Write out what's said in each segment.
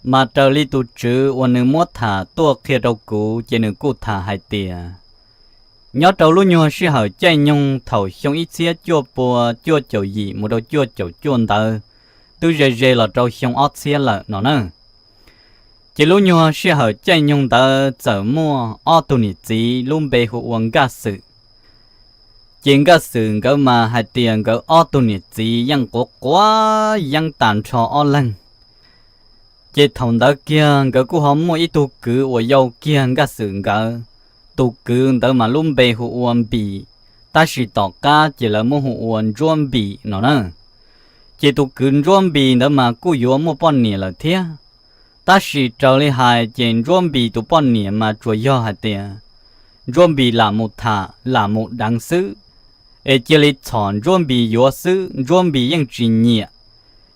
mà trở li tu chữ và nữ mót thả tua kia đâu cũ chỉ nữ cụ thả hai tia nhớ trâu lúc nhua sĩ hở chạy nhung thầu xong ít xía chua bùa chua chậu gì một đầu chua chậu chuồn tờ tôi rề là trâu xong ót xía lợ nó nè chỉ lúc nhua sĩ hở chạy nhung tờ chở mua ô tô nị gì luôn bề hộ uống gà sự chuyện gà sự gỡ mà hai tiền gỡ ô tô nị gì yang có quá yang tàn cho ô lăng chỉ thằng đó kia gỡ cũng không mua ít tu cứ ở dâu kia gà sự gỡ tu cứ đỡ mà luôn bề hộ uống bì ta chỉ tỏ ca chỉ là mua hộ uống ruộng bì nó nè chỉ tu cứ ruộng bì đỡ mà cứ yếu mua bao nhiêu là thế ta chỉ trở lại hai chuyện ruộng bì tu bao nhiêu mà chủ yếu hai tiền ruộng bì là một thả là một đáng sự ở chỉ là chọn ruộng bì yếu sự ruộng bì yang chỉ nhẹ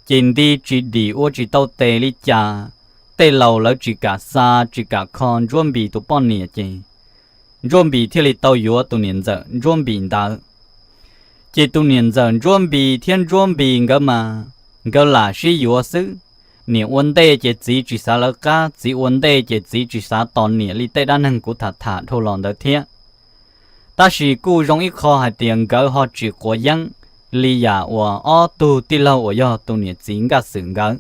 chuyện đi chỉ đi ô chỉ tàu tê li cha tê lâu là chỉ cả xa chỉ cả con ruộng bì tu bao nhiêu chuyện ruộng bì thì là tàu yếu tu niệm giờ ruộng bì đã chỉ tu niệm giờ ruộng bì thiên ruộng bì ngỡ mà ngỡ là sĩ yếu sự niệm vấn đề chỉ xả lỡ cả chỉ vấn đề chỉ xả toàn niệm li tây đa năng của thả thô lòng đó thế ta chỉ cố dùng ít khó hay tiền gỡ họ chỉ có yang li ya và ở tu ti lâu ở do tu niệm chính cả sự gỡ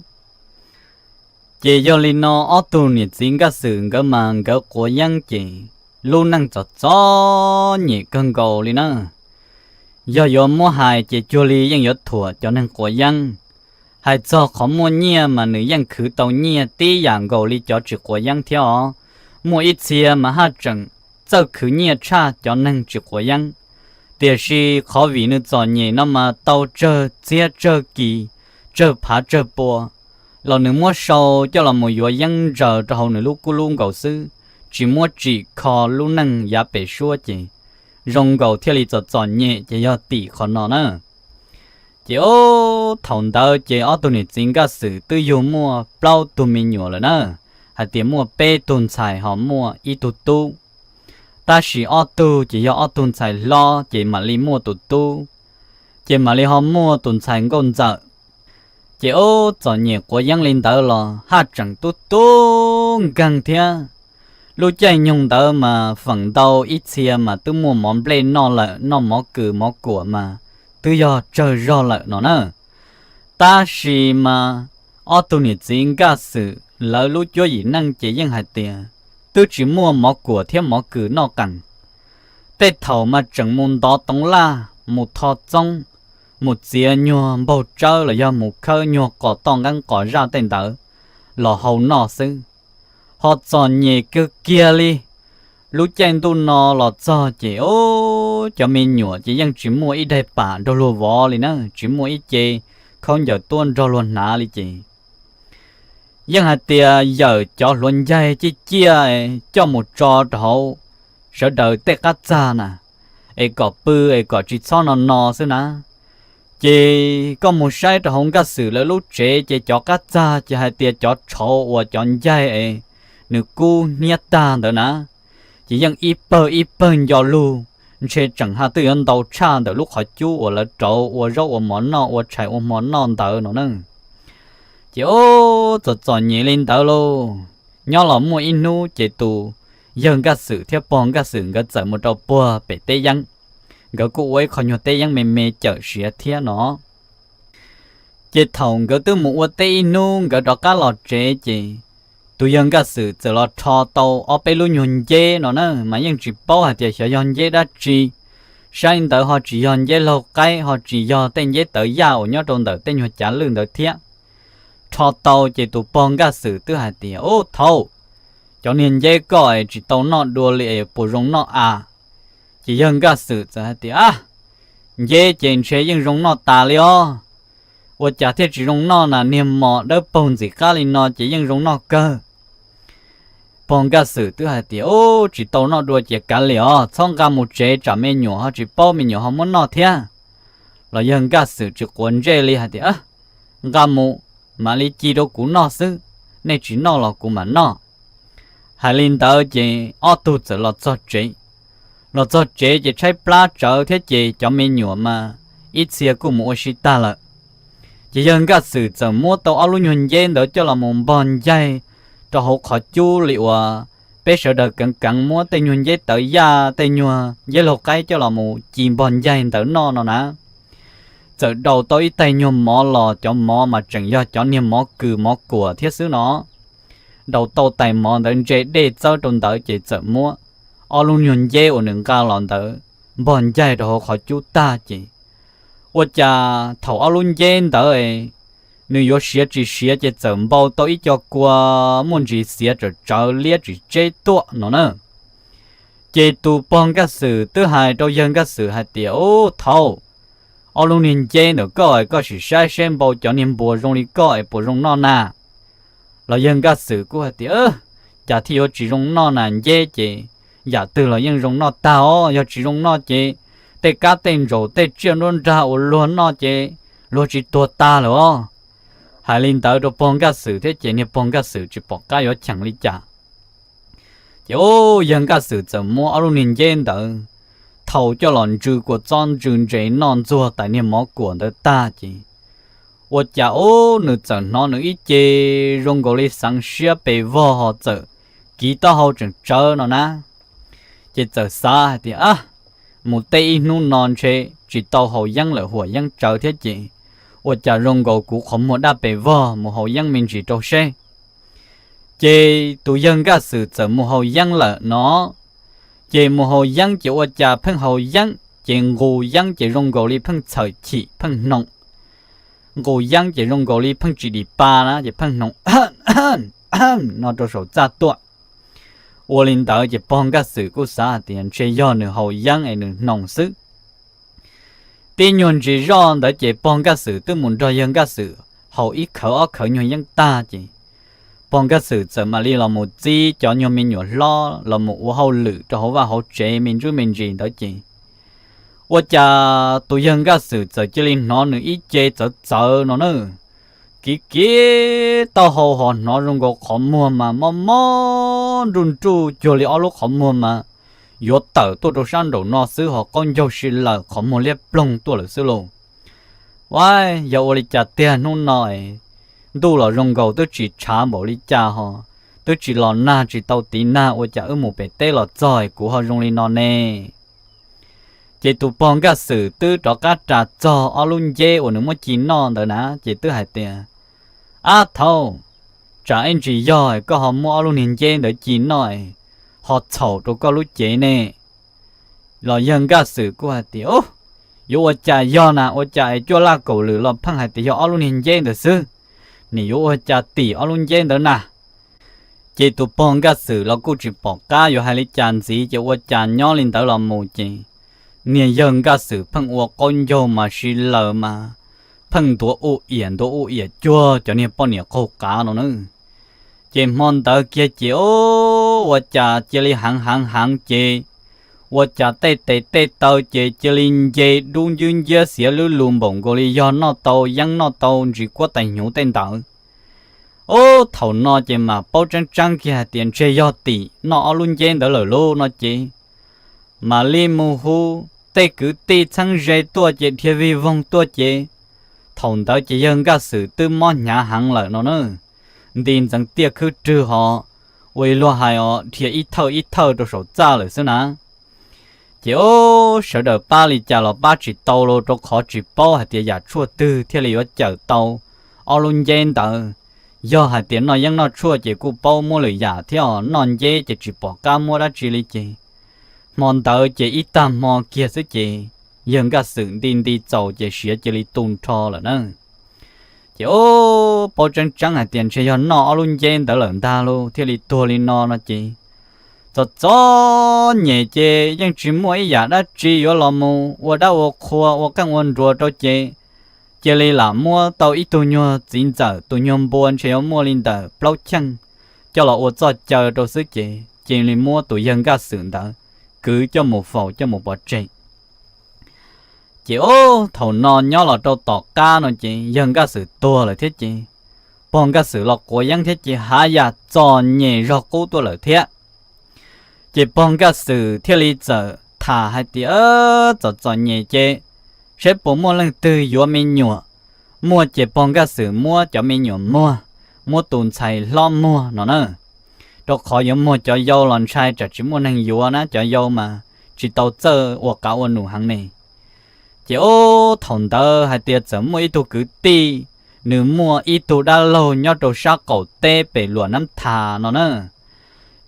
chỉ do li nó ở tu niệm chính cả sự gỡ mà gỡ có yang chỉ luôn năng cho nhẹ cơn cầu li nó do mua hài chỉ cho li yang yếu thua cho nên có yang hay cho khó mua nhia mà nữ yang khử tàu nhia tí dạng gầu li cho chỉ có yang theo mua ít xia mà ha chẳng cho khử nhia cha cho nên chỉ có yang để si khó vì nữ cho nhẹ nó mà tàu chơi chia chơi kỳ chơi phá chơi bùa là nữ mua sầu cho là một yếu yang giờ cho hậu nữ lúc cu luôn gầu sư chỉ mua chỉ khó luôn năng giá bể xua chỉ rong gầu theo li cho nhẹ chỉ do tỷ khó nó nữa chỉ ô thằng đó chỉ ở tụi này chính cái sự tự dùng mua bao tụi mình nhiều rồi nè hay tiền mua bê tuần xài họ mua ít tụt tu ta chỉ ở tu chỉ ở tuần xài lo chỉ mà đi mua tụt tu chỉ mà đi họ mua tuần xài con vợ chỉ ô chọn nhiều của dân lên đó là hát chẳng tụt tu càng thia lúc chạy nhung đó mà phần đầu ít xe mà tôi mua món play nó lại nó mó cử mó của mà tự do chơi rõ lại nó nè ta chỉ mà ở tụi này chính cái sự lỡ lúc cho gì năng chỉ những hạt tiền tôi chỉ mua mỏ của thêm mỏ cử nó cần tết thầu mà chẳng muốn đó tống la một thọ trong một chia nhua bầu trời là do một khơi nhua cỏ tòng găng cỏ ra tên tớ là hầu nọ sư họ chọn nhẹ cơ kia đi lúc chen tu nó là cho chị ô cho mình nhựa chỉ dân chỉ mua ít đại bản đồ lúa vỏ đi nữa chỉ mua ít chị không giờ tuôn cho luôn nã đi chị dân hạt tiền giờ cho luôn dây chỉ chia cho một trò đầu sợ đời tết cắt ra nè ấy có bự ấy có chỉ cho nó xí nè chị có một sai cho không cắt xử là lúc trẻ chị cho cắt ra chị hạt tiền cho trâu và chọn dây ấy nữ cu niết ta đó nè chỉ dân ít bơ nhỏ lu chế chẳng hạn tự nhiên đầu cha từ lúc họ chú ở là trâu ở rau ở món nọ ở chạy ở món non tờ nó nè chỉ ô chọn nhẹ lên tờ luôn nhỏ là mua in nu chế tù dân cái sự theo bong cái sự cái chợ một đầu bùa bể tê dân cái cụ ấy còn nhiều tê dân mềm chợ xía theo nó chế thòng cái tư mua tê in nu cái đó cá lọt chế chị tụi dân cái sự giờ là cho tàu ở bên luôn nhon dê nó nè mà những chỉ bao hạt thì sẽ nhon dê đã chi sáng tới họ chỉ nhon dê lâu cái họ chỉ do tên dê tới giàu nhớ trong đời tên họ trả lương tới thiệt cho tàu chỉ tụi bong cái sự thứ hạt thì ô thầu cho nên dê gọi chỉ tàu nọ đua lệ bổ rong nọ à chỉ dân cái sự giờ hạt thì dê trên xe dân rong nọ tà liao 我假thiết chỉ rong nọ là niềm mò đỡ bông gì cả lên nọ chỉ dân rong nọ cơ bông cái sự thứ hai thì ô chỉ tàu nọ đua chỉ cả liao xong cả một chế trả mẹ nhỏ họ chỉ bao mẹ nhỏ họ muốn nọ thế là dân cái sự chỉ quấn chế li hai thì cái một mà li chỉ đâu cũng nọ sự nên chỉ nọ là cũng mà nọ hai linh tàu chỉ ô tô chỉ là cho chế chỉ trái pla trở thế chỉ cho mẹ nhỏ mà ít xe cũng mua xí ta là chỉ dân cái sự giờ mua tàu áo luôn nhuận dây đỡ cho là một bọn dây cho họ khó chú liệu bé sợ đợt cẳng mua tay nhuận dây tới ya tay nhua dây lột cái cho là một chìm bọn dây tới nó nè giờ đầu tôi tay nhôm mỏ lò cho mỏ mà chẳng do cho niềm mỏ cừ mỏ của thiết sứ nó đầu tàu tay mỏ đến chế để cho trong đỡ chỉ giờ mua áo luôn nhuận dây ở nương cao lòn đỡ bọn dây đó khó chú ta chỉ 我家头阿伦见到诶，你有写只写只怎包到一家过，梦只写着找列只最多喏呢。这都帮个事都还都人个事还掉头，阿伦年见到个个是晒线包叫年不容易个不容那呐，老人个事个还掉，家庭有只容那难接接，也对了人容那大哦，要只容那接。 tê cá tên rồi tê chuyện luôn ra ở luôn nó chứ luôn chỉ tua ta rồi hai linh tới đồ bông cá sử thế chỉ nên bông cá sử chỉ bỏ cá yếu chẳng lý trả ô dân cá sử giờ mua ở luôn nhìn trên đó thầu cho lòn trừ của con trừ chế non chua tại niệm máu của đời ta chứ ô chả ô nữ giờ nó nữ ít chê rong gọi đi sáng xia bề vò họ giờ kỹ tao họ chẳng chờ nó na chỉ giờ xa thì một tay nung non chế chỉ tàu hậu dân là hủa dân chờ thế chị, ở chả rong gạo cũng không một đa bể vò một hậu dân mình chỉ trâu xe, chị tụi dân cả sự chờ một hậu dân là nó, chị một hậu dân chỉ ở chả phân hậu dân, chị ngủ dân chỉ rong gạo đi phân trời chỉ phân nông, ngủ dân chỉ rong gạo đi phân chỉ đi ba đó chỉ phân nông, nó cho số ra tuổi. 我领导就帮个事故啥点，只要你好养的你弄死。边用只让的就帮个事，都门着养个事，好一口二口用养大的。帮个事怎么哩了么子，叫用民用拉，了么我好累，就好话好这民主民人的的。我家都养个事，在这里拿你一接就走了呢。 cái tao hầu họ nó rong có khó mua mà run chu cho li alo khó mua mà yo tờ tôi đồ sang đồ nó xứ họ con dâu xí là khó mua liếp lông tôi là xứ luôn why giờ oli trả tiền nó nói đủ là rong gầu tôi chỉ trả bảo li trả họ tôi chỉ lo na chỉ tao tí na ôi trả ở một bể tê là giỏi của họ rong li nó nè chỉ tụ bong cái sự tư cho cá trả cho alun dê ở nước mới chín non đó nè chỉ tư hai tiền thâu trả anh chỉ giỏi có họ mua alun hình dê để chín nói họ chậu cho có lúc chế nè là dân cái sự của hai tiền ô yo ở trả giỏi nè ở trả cho la cầu lử là phăng hai tiền yo alun hình dê để sư nè yo ở trả tỷ alun dê đó nè chỉ tụ bong cái sự là cô chỉ bỏ cá yo hai lý chán gì chỉ ở trả nhỏ lên tới là một chỉ nhiều dân cái sự phăng uo con dâu mà xí lờ mà phăng tổ u yển chua cho nên bao nhiêu câu cá nó nữa chỉ mong tới kia chỉ ô我家这里行姐我家带到姐这里姐luôn dương giờ xía lưu lùm bổng gọi li do nó tàu yang nó tàu chỉ có tài nhũ tên tàu ô thầu nó chỉ mà bao trăng kia tiền chơi do tỷ nó luôn chơi đỡ lời lô nó chỉ mà li mù hu tê cứ tê chăng dây tua chế thiên vi vong tua chế thòng tới chỉ dân các sự tư món nhà hàng lợi nó nữa tin rằng tiệc cứ trừ họ vì lo hại họ thì ít thâu đồ sổ ra rồi xưa nè chỉ ô sợ đợi ba lì chả là ba chỉ tàu lô cho khó chỉ bao hạt tiền giả chua tư theo lý chở tàu ở luôn dên tờ do hạt tiền nó vẫn nó chua chỉ cụ bao mua lời giả theo non dê chỉ bỏ cá mua đã chỉ lý chỉ mòn tờ chỉ ít tam mò kia sẽ chỉ dân các sự tin đi giàu chỉ sửa chỉ lý tung cho là nữa chỉ ô bao trăng hạt tiền chỉ cho nó luôn dên tờ lợn ta luôn theo lý tua lý nó chỉ cho nhẹ chế nhưng chỉ mỗi giả đã chỉ có lòng mù và đã ở khoa và các nguồn rùa cho chế chế lý làm mua tàu ít tu nhua chính giờ tu nhung buồn chỉ có mua linh tờ bao chăng cho là ở cho chờ đồ sức chế chế lý mua tu dân các sự đó cứ cho một phẩu cho một bó chế chỉ ô thầu non nhỏ là trâu tọt ca nó chế dân các sự tua là thiết chế bọn các sự lọc của dân thiết chế hạ giả cho nhẹ rõ cố tua là thiết chỉ bằng cái sự thiết lý giờ thả hai tía cho nhẹ chế sẽ bố một lần từ yếu mình nhựa mua chế bong cái sự mua cho mình nhiều mua tồn xài lo mua nó nữa đó khỏi giống mua cho dâu lần sai chỉ mua năng dừa nó cho dâu mà chỉ tàu chơi hoặc cả ôn nụ hàng này chỉ ô thằng tớ hay tiệt sớm mua ít tu cứ ti nếu mua ít tu đã lâu nhớ đồ sa cầu tê bể lúa nắm thà nó nữa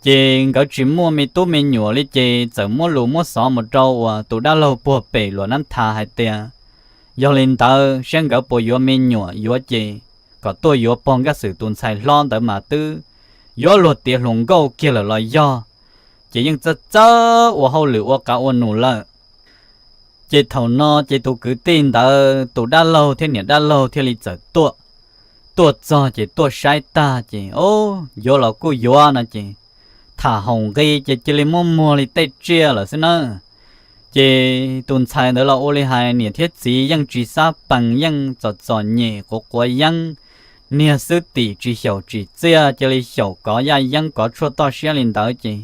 chỉ có chỉ mua mi tu mi nhựa đi chỉ sớm mua lúa mua sò một trâu tu đã lâu bùa bể lúa nắm thà hay tiệt do lên tớ xem có bùa mi nhựa nhựa chỉ có tôi nhựa bong cái sự tuần sai lon tới mà tư nhựa luật tiệt lồng câu kia là loại do chỉ những chớ và hậu lửa cả ôn nụ lợ chỉ thầu no chỉ tụ cứ tin tờ tụ đã lâu thế nhỉ đã lâu thế li chở tuột cho chỉ tuột sai ta chỉ ô vô là cô vô nè chỉ thả hồng gây chỉ li mua li tây chia là xin nữa chỉ tuần sai đó là ô li hai nhỉ thiết gì ยัง chỉ sa bằng ยัง cho nhẹ của quả ยัง nhỉ sư tỷ chỉ hiểu chỉ chia chỉ li hiểu có ya ยัง có cho to xe lên tới chỉ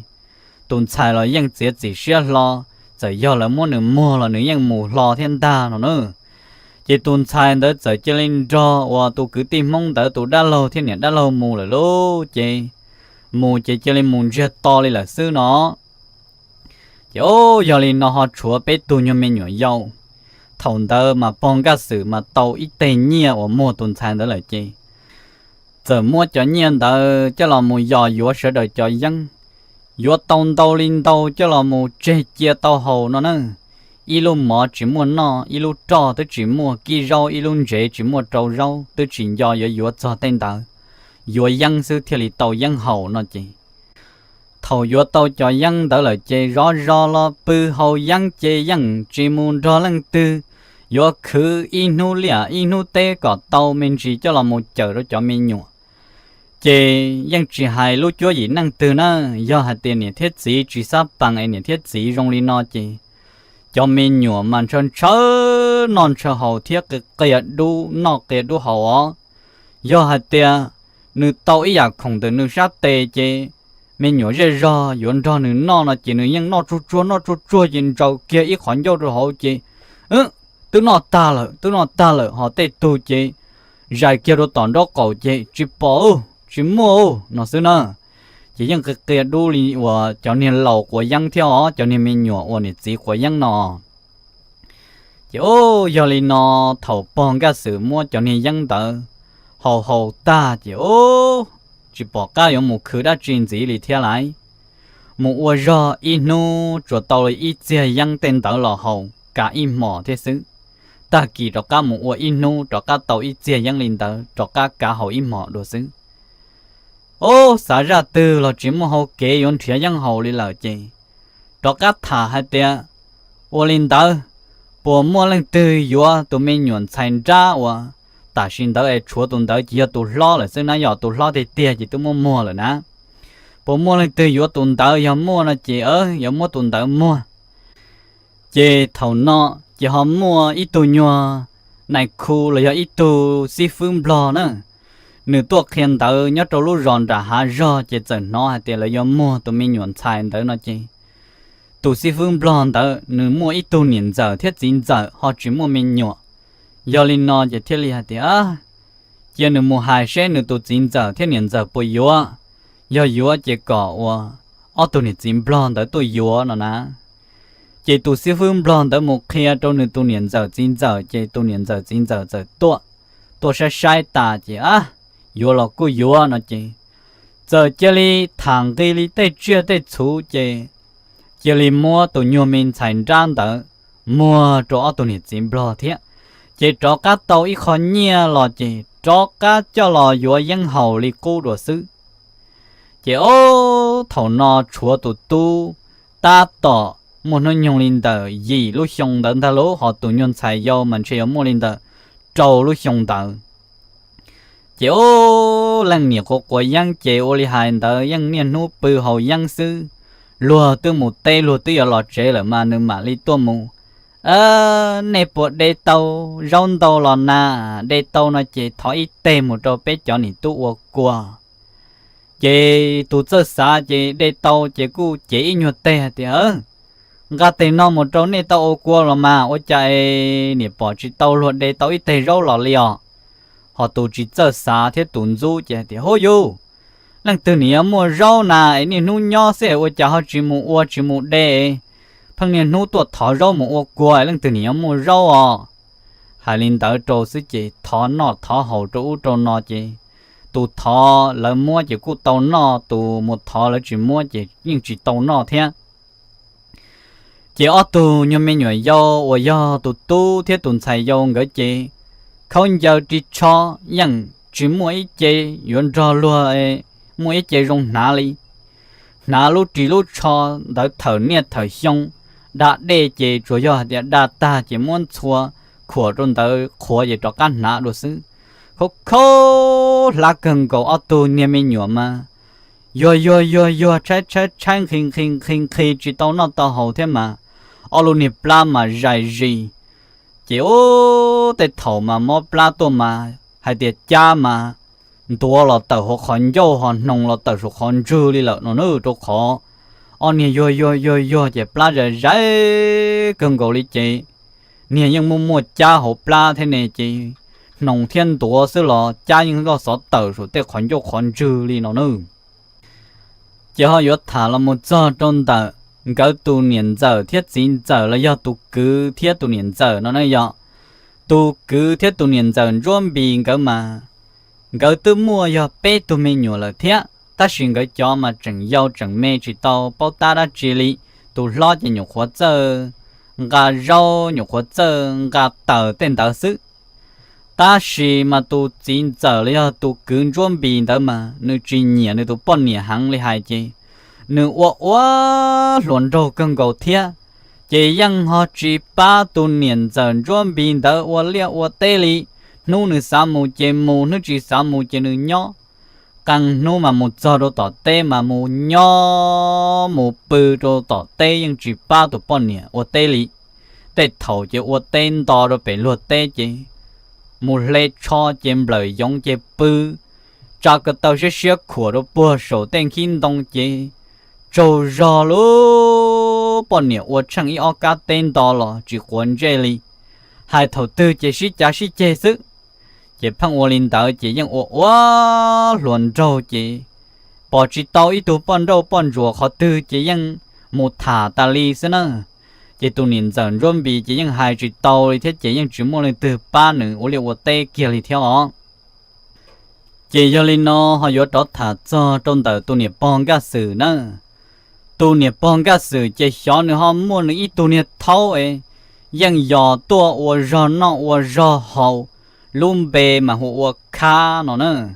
tuần sai là ยัง chỉ xe lo giờ do là mua là nữ ยัง mù lo thiên ta nó nữa chỉ tuần sai đó giờ chỉ lên cho và tu cứ tìm mong tới tu đã lâu thiên nhật đã lâu mù là lố chỉ mù chỉ lên mù rất to lên là sư nó chỉ ô giờ lên nó họ chúa bé tu như mình nhỏ dâu thằng đó mà bong cái sự mà tàu ít tiền nhiều và mua tuần sai đó là chi giờ mua cho nhiên đó cho là mù giò dúa sẽ đợi cho dân dúa tàu lên tàu cho là mù chế chia tàu hầu nó nữa ilu mỏ chỉ mua no ilu trò tới chỉ mua kia rau ilu rễ chỉ mua trâu rau tới chỉ do dúa cho tên tàu dúa dân sư thì li tàu dân hầu nó chỉ thầu dúa tàu cho dân đó là chế rõ lo bự hầu dân chế dân chỉ muốn rõ lăng tư dúa khứ inu lia inu tê có tàu mình chỉ cho là một chợ đó cho mình nhọ chế dân chỉ hai lúc chúa gì năng từ nó do hạt tiền này thiết gì chỉ sắp bằng anh này thiết gì rong li nó chỉ cho mình nhọ màn chân chớ non chớ hậu thiết cái đu nọ cái đu hậu á do hạt tiền nữ tàu ý à không từ nữ sát tê chế mình nhọ ra ra yến ra nữ nọ là chỉ nữ nhân nọ chua nhìn trâu kia ít khoản vô rồi hậu chế tôi nọ ta lợ họ tê tu chế dài kia đồ tòn đó cầu chế chỉ bỏ chỉ mua nó xưa nữa chỉ những cái đu li và cho nên lầu của dân theo cho nên mình nhỏ và chỉ của dân nọ chỉ ô giờ li nó thầu bong cái sự mua cho nên dân tờ hầu ta chỉ ô chỉ bỏ cái giống một khứ đã truyền gì li theo lại một ô giờ inu cho tàu là ít chia dân tên tờ là hầu cả im mỏ thế xứ ta kỳ cho cả một ô inu cho cả tàu ít chia dân lên tờ cho cả hầu im mỏ đồ xứ ô xả ra từ là chỉ một hậu kế yon thuyền yang hậu đi là gì đó các thả hai tia ô linh tờ bộ mua lên từ yo tụi mình nhuận thành ra và ta xin tờ ấy chúa tụi tờ chỉ tụi lo là xin nói giờ tụi lo thì tiền chỉ tụi mua rồi nè bộ mua lên từ yo tụi tờ giờ mua là chỉ giờ mua tụi tờ mua chỉ thầu nọ chỉ họ mua ít tụi nhua này khu là giờ ít tụi si phương bò nữa nếu tôi khen tớ nhớ trâu lúc ròn ra hạ rò chỉ chẳng nó hay tiền là do mua tụi mình nhuận xài tớ nó chứ tụi sĩ phương blond tớ nếu mua ít tụi niên giờ thiết dính giờ họ chỉ mua mình nhuận do linh nó chỉ thiết lý hạt tiền chỉ nếu mua hai xe nếu tụi dính giờ thiết niên giờ bồi yếu do yếu chỉ có tụi niên dính blond tớ tụi yếu nó nè chỉ tụi sĩ phương blond tớ một khi trâu nếu tụi niên giờ dính giờ chỉ tụi niên giờ dính giờ tôi sẽ sai ta chỉ yo là cô yo nó chứ giờ chỉ li thằng cái li tây chưa tây chú chứ chỉ li mua tụi nhiều mình thành trang đó mua cho tụi này chim bò thế chỉ cho các tàu ít khó nhia là chứ cho các cho là yo dân hậu li cô đồ sư chỉ ô thầu nó chúa tụi tu ta tỏ một nó nhung linh tờ gì lúc xong tận ta lố họ tụi nhân xài yo mình sẽ mua linh tờ trâu lúc xong tờ chỉ ô lần nhiều của dân chế ô li hai tờ dân niên nụ bự hậu dân sư lùa từ một tây lùa từ lọt chế là mà nương mà li tua mù nè bộ đê tàu rong tàu lò na đê tàu nó chỉ thỏi tê một trâu bé cho nị tu ô qua chế tu chơi xa chế đê tàu chế cu chế nhiều tê thì gà tê nó một trâu nè tàu ô qua là mà ô chạy nè bỏ chỉ tàu luôn đê tàu ít tê rau lò liò họ tụ chỉ chờ xa thế tuần du chứ thì hô yêu lần từ nãy mua rau này nên nu nhỏ sẽ ở chợ họ chỉ mua đê phăng nên nu tuột thỏ rau mua quài lần từ nãy mua rau à hai linh tới trâu xứ chị thỏ nọ thỏ hậu trâu trâu nọ chị tụ thỏ là mua chỉ cụ tàu nọ tụ một thỏ là chỉ mua chỉ nhưng chỉ tàu nọ thế chị ở tụ nhưng mấy người dâu và dâu tụ tu thế tuần xài dâu ngỡ chị không giờ chỉ cho nhưng chỉ mua ít chị yuan cho luôn mua ít chị rong nà lúc chỉ lúc cho đỡ thở nè thở xong đã để chị chủ yếu để đã ta chỉ muốn xua của trong đỡ của gì cho căn nà đồ xứ khô là cần cầu ở tụ nhà mình nhỏ mà yo trái khinh chỉ tao nó tao hậu thế mà ở luôn nè pla mà dài gì chỉ ô để thầu mà mò pla to mà hay để cha mà tua là tàu họ khẩn dâu họ nông là tàu họ khẩn trừ đi là nó nữa chỗ khó anh nè yo chỉ pla dài dài cần cầu đi chị nè nhưng mua cha họ pla thế này chị nông thiên tua xứ là cha nhưng nó sợ tàu rồi để khẩn dâu khẩn trừ đi nó nữa chỉ họ yo thả là một giờ trong tàu cái tu niệm giờ thiết chính giờ là do tu cứ thiết tu niệm giờ nó nói do tu cứ thiết tu niệm giờ rôm bì cái mà cái tu mua do bé tu mình nhiều là thiết ta xin cái cho mà chẳng yêu chẳng mê chỉ tao bao ta đã chỉ lý tu lo cho nhiều khó giờ gà rau nhiều khó giờ gà tờ tên tờ sức ta chỉ mà tu chính giờ là do tu cứ rôm bì đó mà nếu chỉ nhẹ nếu tu bao nhẹ hàng lấy hai chi nữ quá luận đồ cần cầu thiệt chỉ yang họ chỉ ba tu niệm dần chuẩn bị đỡ quá liệt quá tê li nu nữ sa mù chế mù nữ chỉ sa mù chế nữ nhỏ càng nu mà một giờ đồ tỏ tê mà mù nhỏ mù bự đồ tỏ tê nhưng chỉ ba tu bao niệm quá tê li tê thầu chế quá tên to rồi bị luật tê chế mù lê cho chế lời giống chế bự cho cái tàu sẽ xếp của đồ bùa sổ tên kinh đông chế trâu rò lú bọn nhiêu我chẳng ý ở cả tên đó là chỉ quan chế li hai đầu tư chỉ sĩ giá sĩ chế sức chỉ phăng我领导chỉ những我luận trâu chỉ bỏ chỉ tao ít tu bọn râu bọn rùa họ tư chỉ những một thả ta li xí nữa chỉ tu niệm dần chuẩn bị chỉ những hai chỉ tao thì chỉ những chỉ một lần từ ba nữa我liệu我tê kia li theo họ chỉ cho linh nó họ có đó thả cho trong tờ tu niệm bọn các sự nữa tu niệm bọn các sự chỉ cho nữa họ muốn ít tu niệm thâu ấy nhưng giờ tua ở giờ nó ở giờ hậu luôn bề mà họ ở khá nó nữa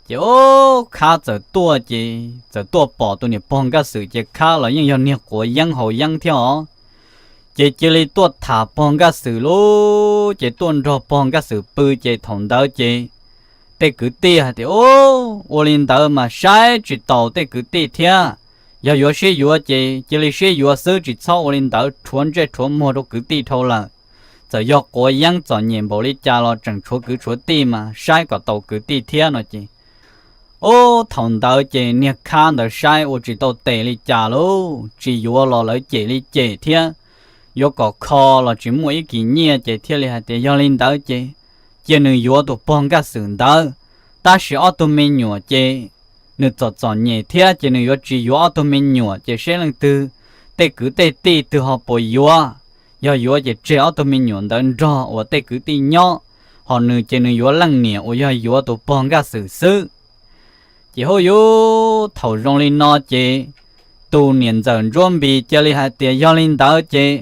chỉ ô khá giờ tua bỏ tu niệm bọn các sự chỉ khá là nhưng giờ niệm của dân hậu dân theo chỉ lấy tua thả bọn các sự lô chỉ tuân ra bọn các sự bự chỉ thòng đó chỉ để cứ đi thì ô linh đạo mà sai chỉ tàu để cứ đi theo giờ yo xe yo chỉ lấy xe yo sơ chỉ sau linh đạo chuẩn chế chuẩn mua đồ cứ đi thôi là giờ yo cố gắng chọn nhiệm vụ đi trả lo chẳng chúa cứ chúa đi mà sai có tàu cứ đi theo nó chỉ ô thằng đạo chỉ nè khăn được sai ô chỉ tàu tệ đi trả lo chỉ yo lo lấy chỉ đi chỉ theo yo có kho là chỉ mua cái nhẹ chỉ theo là để yo linh đạo chỉ nữ yo tụ bong các sự đó ta sẽ ở tụ mình nhỏ chỉ nữ chọn nhẹ theo chỉ nữ yo chỉ yo ở tụ mình nhỏ chỉ sẽ lần từ để cứ để đi từ họ bồi yo chỉ ở tụ mình nhỏ đó rõ và để cứ đi nhỏ họ nữ chỉ nữ yo lăng nhẹ và yo tụ bong các sự chỉ họ yo thầu rong lên nó chỉ tu niệm dần chuẩn bị chỉ là hai tiền yo linh đạo chỉ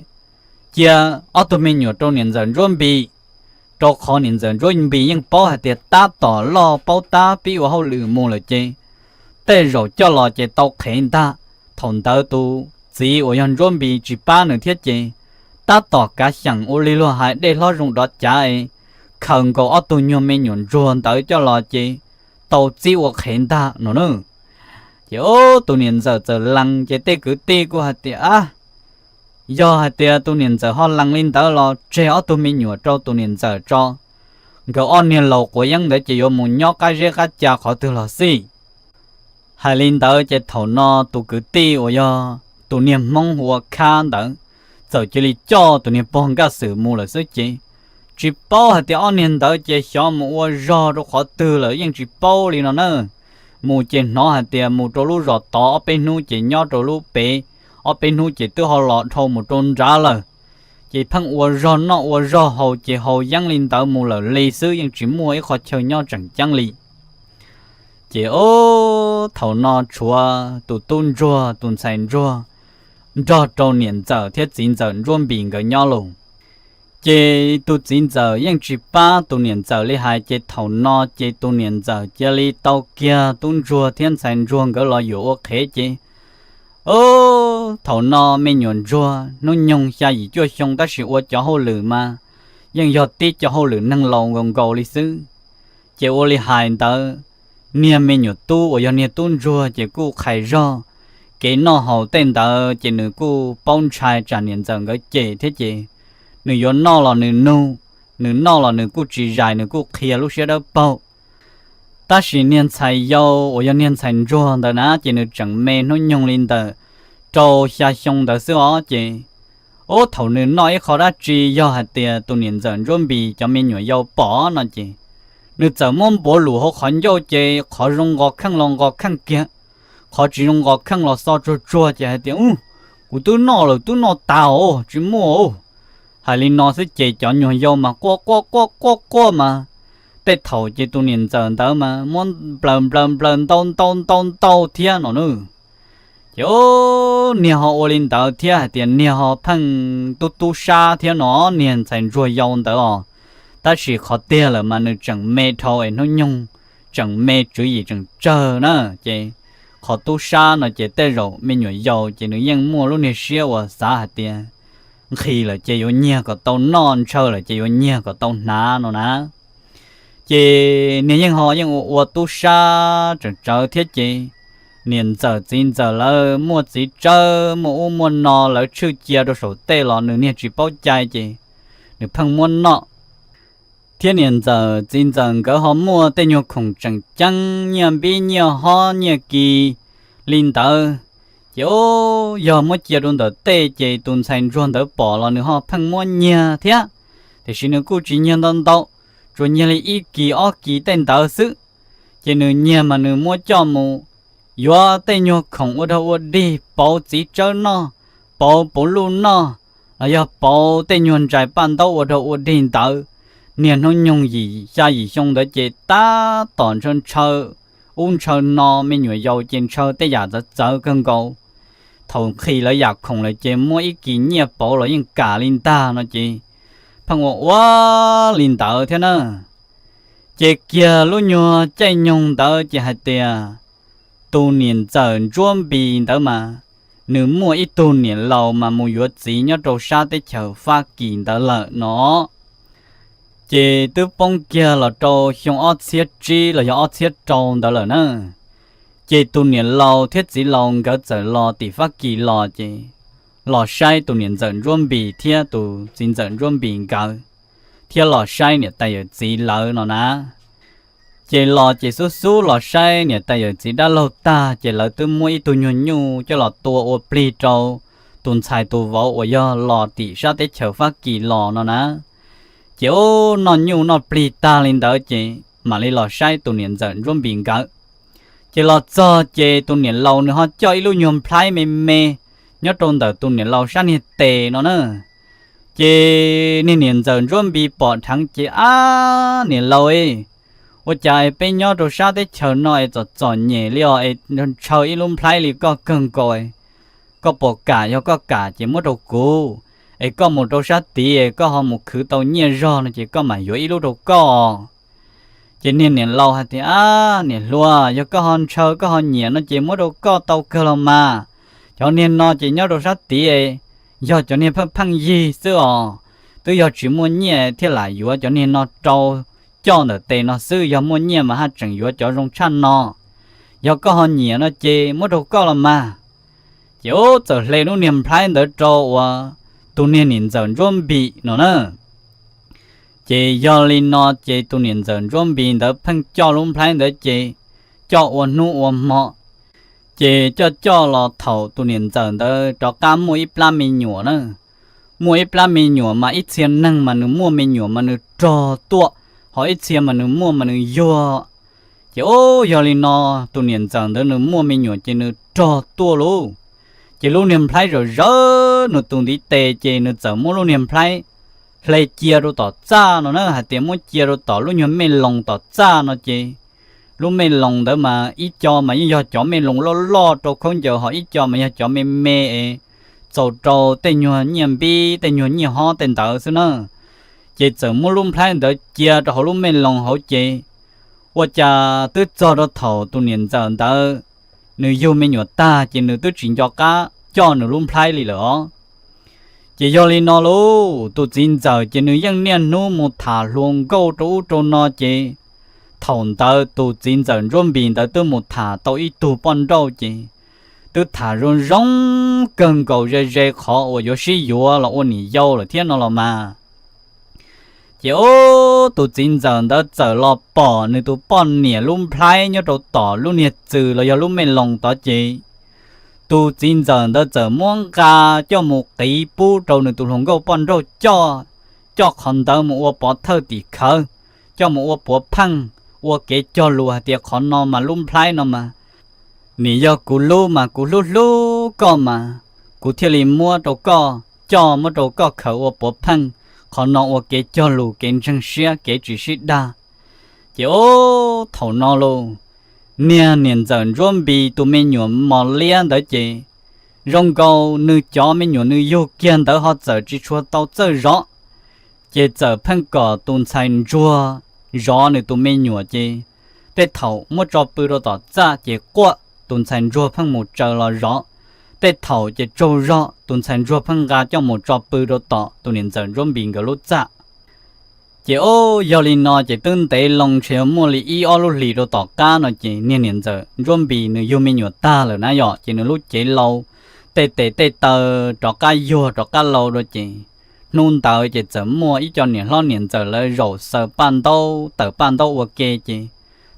ở tụ mình nhỏ trong niệm dần chuẩn bị cho khó nên dần rồi bị những bao hạt tiền ta tỏ lo bao ta bị vào hậu lử mù là chơi để rồi cho lo chơi tao khen ta thằng tao tu chỉ ở nhân rồi bị chỉ ba nửa thiết chơi ta tỏ cả chẳng ô li lo hại để lo dùng đó trả ấy không có ở tu nhiều mấy nhọn rồi tới cho lo chơi tao chỉ ở khen ta nữa chứ ô tu nên giờ lăng chơi tê cứ tê của hạt tiền do hạt tiền tu niệm giờ họ lăng lên tới lo chơi ở tu mình nhựa cho tu niệm giờ cho cái on niệm lâu của dân để chỉ có một nhóc cái rễ cái cha khó từ là gì hai lên tới chơi thầu no tu cứ ti ở do tu niệm mong hoa khan đó giờ chỉ cho tu niệm bong cái sự mua là sự gì chỉ bao hạt thì anh hiện tại chỉ xóa một rò rồi khó từ là nhưng chỉ bao liền nó nữa mù chỉ nó hạt thì mù trâu lú rò to bên nu chỉ nhỏ trâu lú bé ở bên nu chỉ tự họ lọt thâu một trôn ra là chỉ phăng rò nó rò hậu chỉ hậu giang lên tới mù là lì xứ nhưng chỉ mua ấy khó chơi nhau chẳng chẳng lì chỉ ô thầu nó chua tụ tôn chua tôn sành chua cho trâu niệm giờ thiết chính giờ luôn bình cái nhau luôn chế tu chính giờ nhưng chỉ ba tu niệm giờ lấy hai chế thầu no chế tu niệm giờ chế li tàu kia tôn chua thiên sành chua cái lo yếu ok chế ô thầu no mấy nhuận chua nó nhung xa gì cho xong ta sự cho hậu lử mà nhưng do tí cho hậu lử năng lòng gồng gầu lý sư chế ô li hai tờ niệm mấy nhuận tu ở do niệm tôn chua chế cu khai ro cái nó hậu tên tờ chế nữ cu bông trai trả niệm giờ cái chế thế chế nữ yo nó là nữ nu nữ nó là nữ cu chỉ dài nữ cu kia lúc xưa đó bao ta chỉ niệm sai yo ở do niệm sai chua tờ ná chế nữ chẳng mê nó nhung lên tờ trâu xa xong tờ xưa chế ô thầu nữ nói khó đã chỉ do hạt tiền tu niệm giờ chuẩn bị cho mình nhỏ yo bỏ nó chế nữ giờ mong bỏ lũ họ khó yo chế khó rong gọt khăn lòng gọt khăn kia khó chỉ rong gọt khăn lo sao cho chua chế hạt tiền của tôi nó là tôi nó tao chỉ mua hay là nó sẽ chế cho nhỏ yo mà qua mà tết thầu chế tu niệm giờ đó mà muốn blầm tao thiên nó nữa yo nhà họ lên tàu thiên tiền nhà họ phăng tu sa thiên nó niệm thành rồi yong đó ta chỉ khó tiền là mà nó chẳng mê thôi nó nhung chẳng mê chú gì chẳng chờ nữa chị khó tu sa nó chỉ tê rồi mình nhồi dầu chỉ nó yên mua lúc này xíu và xả hạt tiền khi là chỉ có nhà có tàu non chơi là chỉ có nhà có tàu ná nó ná chỉ nếu như họ nhưng ở tu sa chẳng chờ thiết chị niệm giờ chính giờ là mua chỉ chờ mua nọ là chưa chia được số tệ là nửa niệm chỉ bao chạy chị nửa phăng mua nọ thiên niệm giờ chính giờ cái họ mua tệ nhiều khủng chẳng chẳng niệm bị nhiều họ nhiều kỳ linh tờ chỗ giờ mới chia luôn tờ tệ chị tuần thành luôn tờ bỏ là nửa họ phăng mua nhà thế thì xin nửa cô chỉ nhận đơn đâu rồi nhà lấy ý kỳ ở kỳ tên tờ sự chỉ nửa nhà mà nửa mua cho mua yo tay nhau không ở đâu đi bảo chỉ cho nó bảo bảo luôn nó là do bảo tay nhau trái ban đầu ở đâu đi tới niệm nó nhung gì ra gì xong để chế ta toàn chân chơi chơi nó mình nhồi dầu trên chơi tới giờ rất dở cân cầu thầu khi là giặc không là chế mỗi ý kiến nhẹ bảo là những cả linh ta nó chỉ thằng quá linh ta thế nào chế kia lúc nhau chạy nhung tới chế hai tiền tu niệm giờ chuẩn bị đó mà nếu mua ít tu niệm lâu mà mua yếu gì nhớ trâu sa tới chờ phát kỳ đó là nó chỉ từ bông kia là trâu xong ót xiết chi là do ót xiết trâu đó là nữa chỉ tu niệm lâu thiết gì lâu cái giờ lo thì phát kỳ lo chỉ lo sai tu niệm giờ chuẩn bị thiết tu chính giờ chuẩn bị cả thiết lo sai nè tay ở gì lỡ nó nè chỉ lò chỉ số lò sai nè tại giờ chỉ đã lâu ta chỉ là từ mỗi tu nhu cho lò tua ô pli trâu tuần xài tu võ ở do lò tỉ sát tới chờ phát kỳ lò nó nè chỉ ô nó nhu nó pli ta lên đó chỉ mà lấy lò sai tu niệm giận rôm bình cả chỉ lò cho chỉ tu niệm lâu nữa họ cho ilu nhom plai mê nhớ trong đời tu niệm lâu sát nè tệ nó nữa chỉ niệm giận rôm bị bỏ thằng chỉ niệm lâu ấy我家被鸟都杀的球内就转热了，球一轮拍里个更高诶，个不假要个假就没到高，个冇到杀地个项目去到热热呢，就个嘛有一路到高，就年老下的年老要个项球个项热呢就没到高到个了嘛，就年老就鸟到杀地诶，要就年碰意思哦，都要去么热天来有就年老招。cho nó tê nó sư giờ mua nhẹ mà ha chẳng yếu cho rong chăn nó giờ có họ nhẹ nó chê mất đâu có là mà chỗ giờ lên nó niệm phải đỡ trâu à tu niệm niệm dần chuẩn bị nó nữa chê giờ lên nó chê tu niệm dần chuẩn bị đỡ phăng cho luôn phải đỡ chê cho ôn nu ôn mọ chê cho lò thầu tu niệm dần đỡ cho cam mũi plam mình nhổ nữa mua ít lá mì nhỏ mà ít tiền năng mà nó mua mì nhỏ mà nó trò tua họ ít tiền mà nó mua mà nó vô chỉ ô giờ li nó tụi niệm rằng đó nó mua mì nhỏ chỉ nó trò tua luôn chỉ lúc niệm play rồi rớ nó tụi đi tè chỉ nó giờ mua lúc niệm play play chia rồi tỏ cha nó hạt tiền mua chia rồi tỏ lúc niệm mì lòng tỏ cha nó chỉ lúc mì lòng đó mà ít cho mà do cho mì lòng lo cho không giờ họ ít cho mà do cho mì mê dầu trâu tên nhua nhiệm bi tên nhua nhiều ho tên tờ xí nữa chỉ giờ mua luôn plan đỡ chia cho họ luôn mê lòng họ chỉ và cha tôi cho nó thầu tôi nhận giờ đỡ nữ yêu mê nhua ta chỉ nữ tôi chuyển cho cá cho nữ luôn plan đi nữa chỉ do li nó luôn tôi xin giờ chỉ nữ dân niên nu một thả luôn câu trú cho nó chỉ thầu đỡ tôi xin giờ rôm bình đỡ tôi một thả tôi ít tu bọn đâu chỉ tôi thả rong rong cần cầu rê rê khó ở chỗ sĩ yếu là ôn nhị yêu là thiên nó là mà chỉ ô tôi chính giờ đã giờ lo bỏ nên tôi bọn nhẹ luôn play nhớ đồ tỏ luôn nhẹ trừ là do luôn mình lòng tỏ chị tôi chính giờ đã giờ muốn cả cho một cái bút trâu nên tôi không có bọn trâu cho con tớ một ô bỏ thơ tỉ khờ cho một ô bỏ phăng ô kế cho lùa tiệc khó nó mà luôn play nó mà nị do cú lú mà cú lú có mà cú theo li mua đồ co cho mua đồ co khẩu ở bộ phăng họ nọ ở cái cho lù cái chân xia cái chỉ xí đa chỉ ô thầu nọ luôn nè niên dần rôm bì tụi mình nhuộm mò liên đó chị rong câu nữ chó mình nhuộm nữ yêu kiên đó họ giờ chỉ chua tao giờ rõ chỉ giờ phăng cỏ tuần xanh chua rõ nữ tụi mình nhuộm chị để thầu mua cho bự đồ tỏ ra chỉ qua tuần sản rùa phăng một giờ là rõ tết thầu chỉ trâu rõ tuần sản rùa phăng gà cho một trò bự đồ tỏ tuần niên dần rôm bình cái lốt dạ chỉ ô giờ li nó chỉ tương tế lòng chiếu mua li y ô lô li đồ tỏ cá nó chỉ niên giờ rôm bình nó yêu mình nhiều ta rồi nãy giờ chỉ nó lúc chỉ lâu tê tờ trò cá vô trò cá lâu rồi chỉ nôn tờ chỉ chấm mua ít cho niên giờ lấy rổ sờ ban đâu tờ ban đâu ok chỉ